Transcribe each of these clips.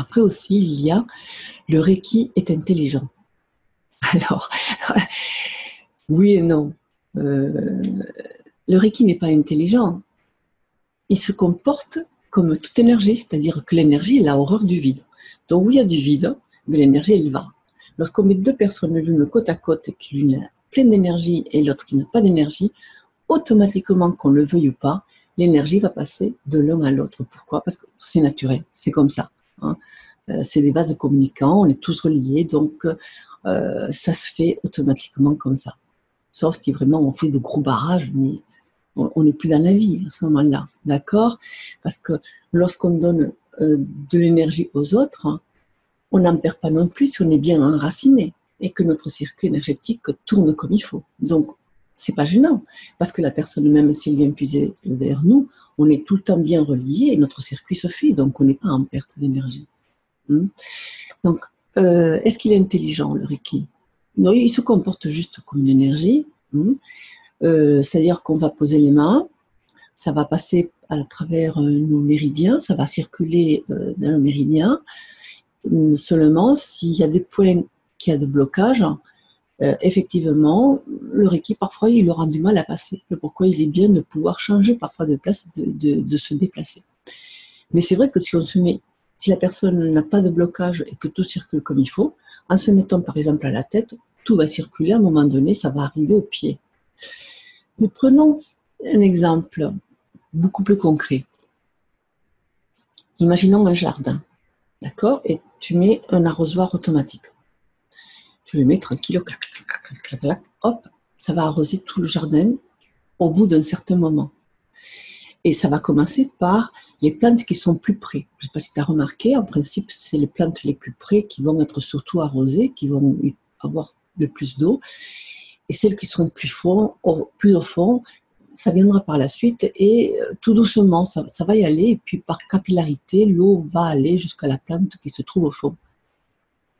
Après aussi, il y a le Reiki est intelligent. Alors, oui et non. Euh, le Reiki n'est pas intelligent. Il se comporte comme toute énergie, c'est-à-dire que l'énergie, elle a horreur du vide. Donc, où il y a du vide, mais l'énergie, elle va. Lorsqu'on met deux personnes l'une côte à côte et que l'une a pleine d'énergie et l'autre qui n'a pas d'énergie, automatiquement, qu'on le veuille ou pas, l'énergie va passer de l'un à l'autre. Pourquoi? Parce que c'est naturel, c'est comme ça. Hein. C'est des vases communicants, on est tous reliés, donc ça se fait automatiquement comme ça. Sauf si vraiment on fait de gros barrages, mais on n'est plus dans la vie à ce moment-là, d'accord? Parce que lorsqu'on donne de l'énergie aux autres, hein, on n'en perd pas non plus si on est bien enraciné et que notre circuit énergétique tourne comme il faut. Donc, c'est pas gênant, parce que la personne, même si elle vient puiser vers nous, on est tout le temps bien relié et notre circuit se fait, donc on n'est pas en perte d'énergie. Donc, est-ce qu'il est intelligent, le Reiki? Non, il se comporte juste comme une énergie. C'est-à-dire qu'on va poser les mains, ça va passer à travers nos méridiens, ça va circuler dans nos méridiens. Seulement, s'il y a des points qui a de blocage, effectivement, le Reiki, parfois, il aura du mal à passer. Le pourquoi il est bien de pouvoir changer parfois de place, de se déplacer. Mais c'est vrai que si la personne n'a pas de blocage et que tout circule comme il faut, en se mettant par exemple à la tête, tout va circuler, à un moment donné, ça va arriver au pied. Mais prenons un exemple beaucoup plus concret. Imaginons un jardin, d'accord? Et tu mets un arrosoir automatique. Tu le mets tranquille, clac, clac, clac, clac, clac, hop, ça va arroser tout le jardin au bout d'un certain moment. Et ça va commencer par les plantes qui sont plus près. Je ne sais pas si tu as remarqué, en principe, c'est les plantes les plus près qui vont être surtout arrosées, qui vont avoir le plus d'eau. Et celles qui seront plus au fond, ça viendra par la suite et tout doucement, ça va y aller. Et puis par capillarité, l'eau va aller jusqu'à la plante qui se trouve au fond.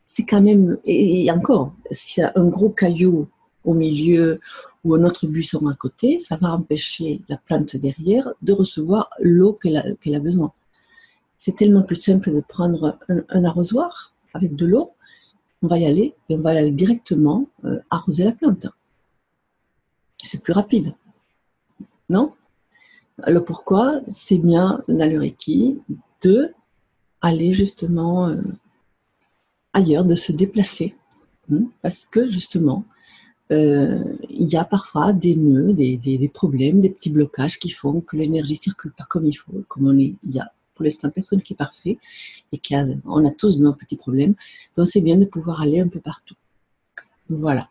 C'est quand même, et encore, s'il y a un gros caillou au milieu ou un autre buisson à côté, ça va empêcher la plante derrière de recevoir l'eau qu'elle a besoin. C'est tellement plus simple de prendre un arrosoir avec de l'eau, on va y aller et on va aller directement arroser la plante. C'est plus rapide, non? Alors pourquoi c'est bien dans le Reiki de aller justement ailleurs, de se déplacer, parce que justement, il y a parfois des nœuds, des problèmes, des petits blocages qui font que l'énergie ne circule pas comme il faut, il y a pour l'instant personne qui est parfait et on a tous nos petits problèmes, donc c'est bien de pouvoir aller un peu partout. Voilà.